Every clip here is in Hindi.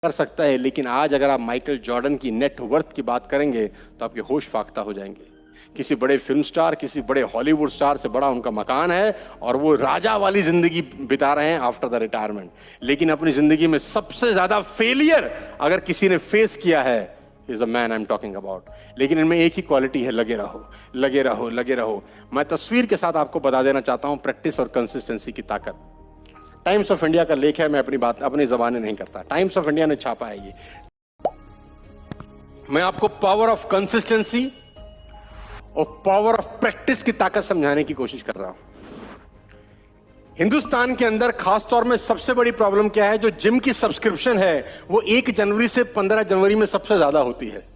कर सकता है, लेकिन आज अगर आप माइकल जॉर्डन की नेट वर्थ की बात करेंगे तो आपके होश फाख्ता हो जाएंगे। किसी बड़े फिल्म स्टार, किसी बड़े हॉलीवुड स्टार से बड़ा उनका मकान है और वो राजा वाली जिंदगी बिता रहे हैं आफ्टर द रिटायरमेंट। लेकिन अपनी जिंदगी में सबसे ज्यादा फेलियर अगर किसी ने फेस किया है, is a man I am talking about. लेकिन इनमें एक ही क्वालिटी है, लगे रहो, लगे रहो, लगे रहो। मैं तस्वीर के साथ आपको बता देना चाहता हूं प्रैक्टिस और कंसिस्टेंसी की ताकत। टाइम्स ऑफ इंडिया का लेख है, मैं अपनी बात अपनी जबानी नहीं करता, टाइम्स ऑफ इंडिया ने छापा है ये। मैं आपको पावर ऑफ कंसिस्टेंसी और पावर ऑफ प्रैक्टिस की ताकत समझाने की कोशिश कर रहा हूं। हिंदुस्तान के अंदर खासतौर में सबसे बड़ी प्रॉब्लम क्या है? जो जिम की सब्सक्रिप्शन है वो 1 जनवरी से 15 जनवरी में सबसे ज्यादा होती है।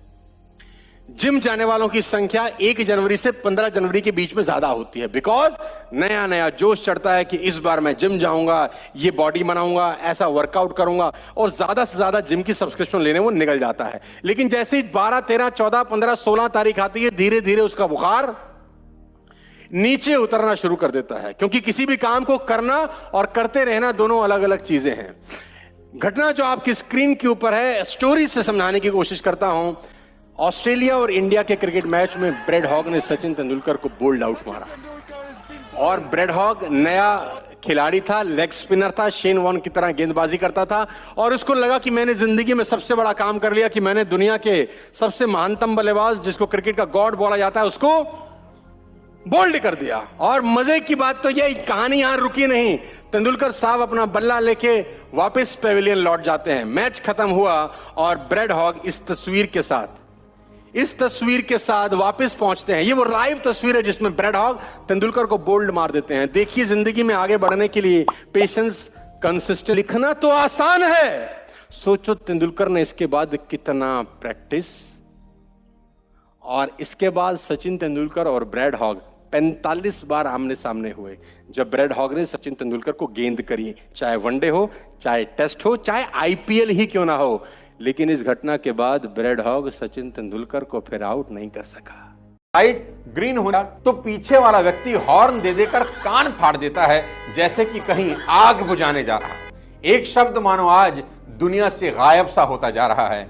जिम जाने वालों की संख्या 1 जनवरी से 15 जनवरी के बीच में ज्यादा होती है, बिकॉज नया नया जोश चढ़ता है कि इस बार मैं जिम जाऊंगा, ये बॉडी बनाऊंगा, ऐसा वर्कआउट करूंगा, और ज्यादा से ज्यादा जिम की सब्सक्रिप्शन लेने वो निकल जाता है। लेकिन जैसे ही 12, 13, 14, 15, 16 तारीख आती है, धीरे धीरे उसका बुखार नीचे उतरना शुरू कर देता है, क्योंकि किसी भी काम को करना और करते रहना दोनों अलग अलग चीजें हैं। घटना जो आपकी स्क्रीन के ऊपर है, स्टोरी से समझाने की कोशिश करता हूं। ऑस्ट्रेलिया और इंडिया के क्रिकेट मैच में ब्रेड हॉग ने सचिन तेंदुलकर को बोल्ड आउट मारा, और ब्रेड हॉग नया खिलाड़ी था, लेग स्पिनर था, शेन वॉर्न की तरह गेंदबाजी करता था, और उसको लगा कि मैंने जिंदगी में सबसे बड़ा काम कर लिया, कि मैंने दुनिया के सबसे महानतम बल्लेबाज, जिसको क्रिकेट का गॉड बोला जाता है, उसको बोल्ड कर दिया। और मजे की बात तो यह कहानी यहां रुकी नहीं। तेंदुलकर साहब अपना बल्ला लेके वापस पेविलियन लौट जाते हैं। मैच खत्म हुआ और ब्रेड हॉग इस तस्वीर के साथ वापस पहुंचते हैं। ये वो लाइव तस्वीर है जिसमें ब्रेड हॉग तेंदुलकर को बोल्ड मार देते हैं। देखिए, जिंदगी में आगे बढ़ने के लिए पेशेंस, कंसिस्टेंट, लिखना तो आसान है, सोचो तेंदुलकर ने इसके बाद कितना प्रैक्टिस। और इसके बाद सचिन तेंदुलकर और ब्रेड हॉग 45 बार आमने सामने हुए, जब ब्रेड हॉग ने सचिन तेंदुलकर को गेंद करी, चाहे वनडे हो, चाहे टेस्ट हो, चाहे आईपीएल ही क्यों ना हो। लेकिन इस घटना के बाद ब्रेड हॉग सचिन तेंदुलकर को फिर आउट नहीं कर सका। लाइट ग्रीन होना तो पीछे वाला व्यक्ति हॉर्न दे देकर कान फाड़ देता है, जैसे कि कहीं आग बुझाने जा रहा है। एक शब्द मानो आज दुनिया से गायब सा होता जा रहा है,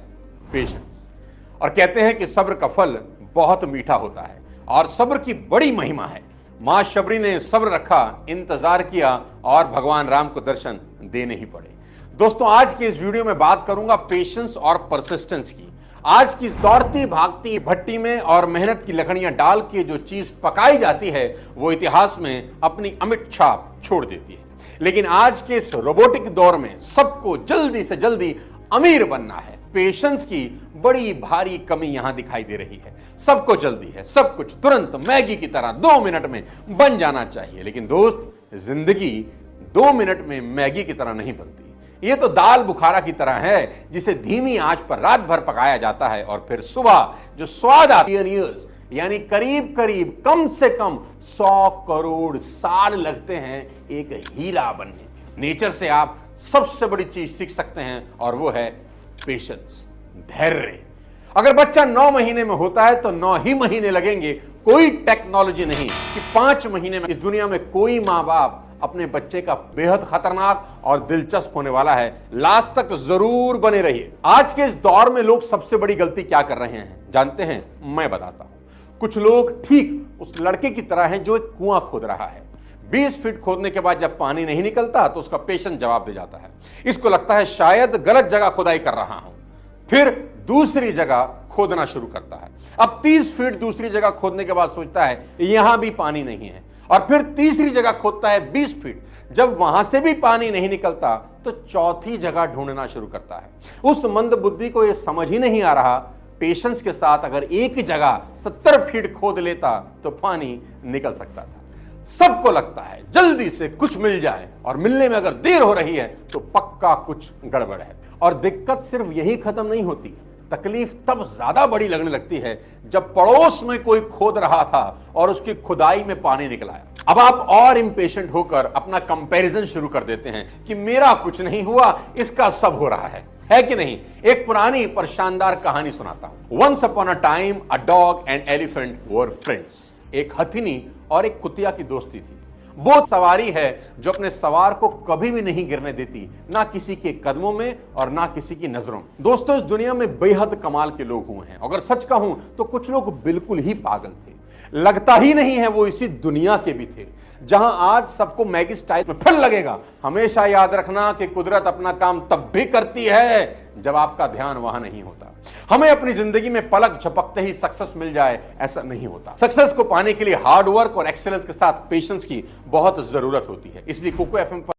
पेशेंस। और कहते हैं कि सब्र का फल बहुत मीठा होता है, और सब्र की बड़ी महिमा है। मां शबरी ने सब्र रखा, इंतजार किया, और भगवान राम को दर्शन देने ही पड़े। दोस्तों, आज की इस वीडियो में बात करूंगा पेशेंस और परसिस्टेंस की। आज की इस दौड़ती भागती भट्टी में और मेहनत की लकड़ियां डाल के जो चीज पकाई जाती है, वो इतिहास में अपनी अमिट छाप छोड़ देती है। लेकिन आज के इस रोबोटिक दौर में सबको जल्दी से जल्दी अमीर बनना है। पेशेंस की बड़ी भारी कमी यहां दिखाई दे रही है। सबको जल्दी है, सब कुछ तुरंत मैगी की तरह 2 मिनट में बन जाना चाहिए। लेकिन दोस्त, जिंदगी 2 मिनट में मैगी की तरह नहीं बनती। ये तो दाल बुखारा की तरह है, जिसे धीमी आंच पर रात भर पकाया जाता है, और फिर सुबह जो स्वाद आता है, यानी करीब करीब कम से कम 100 करोड़ साल लगते हैं एक हीरा बनने में। नेचर से आप सबसे बड़ी चीज सीख सकते हैं, और वो है पेशेंस, धैर्य। अगर बच्चा 9 महीने में होता है तो 9 ही महीने लगेंगे। कोई टेक्नोलॉजी नहीं कि 5 महीने में। इस दुनिया में कोई माँ बाप अपने बच्चे का बेहद खतरनाक और दिलचस्प होने वाला है। लास्ट तक जरूर बने रहिए। आज के इस दौर में लोग सबसे बड़ी गलती क्या कर रहे हैं जानते हैं? मैं बताता हूं। कुछ लोग ठीक उस लड़के की तरह हैं जो एक कुआं खोद रहा है। 20 फीट खोदने के बाद जब पानी नहीं निकलता तो उसका पेशेंस जवाब दे जाता है। इसको लगता है शायद गलत जगह खुदाई कर रहा हूं, फिर दूसरी जगह खोदना शुरू करता है। अब 30 फीट दूसरी जगह खोदने के बाद सोचता है यहां भी पानी नहीं है, और फिर तीसरी जगह खोदता है 20 फीट। जब वहां से भी पानी नहीं निकलता तो चौथी जगह ढूंढना शुरू करता है। उस मंद बुद्धि को यह समझ ही नहीं आ रहा, पेशेंस के साथ अगर एक जगह 70 फीट खोद लेता तो पानी निकल सकता था। सबको लगता है जल्दी से कुछ मिल जाए, और मिलने में अगर देर हो रही है तो पक्का कुछ गड़बड़ है। और दिक्कत सिर्फ यही खत्म नहीं होती, तकलीफ तब ज्यादा बड़ी लगने लगती है जब पड़ोस में कोई खोद रहा था और उसकी खुदाई में पानी निकला है। अब आप और इंपेशेंट होकर अपना कंपैरिजन शुरू कर देते हैं कि मेरा कुछ नहीं हुआ, इसका सब हो रहा है कि नहीं? एक पुरानी पर शानदार कहानी सुनाता हूं। Once upon a time a dog and elephant were friends. एक हथिनी और एक कुतिया की दोस्ती थी। वो सवारी है जो अपने सवार को कभी भी नहीं गिरने देती, ना किसी के कदमों में और ना किसी की नजरों में। दोस्तों, इस दुनिया में बेहद कमाल के लोग हुए हैं। अगर सच कहूं तो कुछ लोग बिल्कुल ही पागल थे, लगता ही नहीं है वो इसी दुनिया के भी थे। जहां आज सबको मैगी स्टाइल में फिर लगेगा, हमेशा याद रखना कि कुदरत अपना काम तब भी करती है जब आपका ध्यान वहां नहीं होता। हमें अपनी जिंदगी में पलक झपकते ही सक्सेस मिल जाए, ऐसा नहीं होता। सक्सेस को पाने के लिए हार्ड वर्क और एक्सेलेंस के साथ पेशेंस की बहुत जरूरत होती है। इसलिए कोको एफएम पर